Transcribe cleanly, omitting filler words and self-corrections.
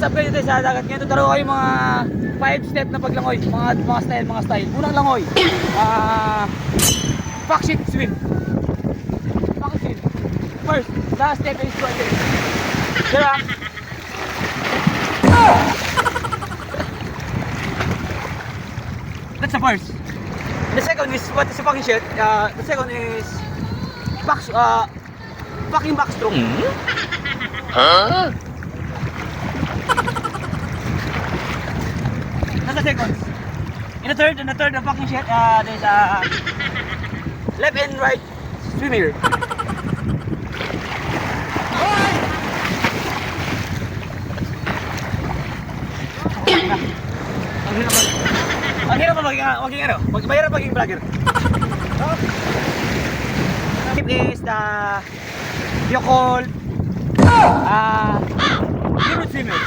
up kayo tayo sa dagat ngayon. Tuturo kayo mga 5 step na paglangoy. Mga style. Unang langoy. Backseat swim. Backseat swim. First, last step is squatting. Diba? That's the first. The second is what is the fucking shit. The second is fucking backstroke. Huh? That's the second. In the third, the fucking shit. There's left and right swimmer. Ang hirap maging vlogger. Tip is the you call swimmer.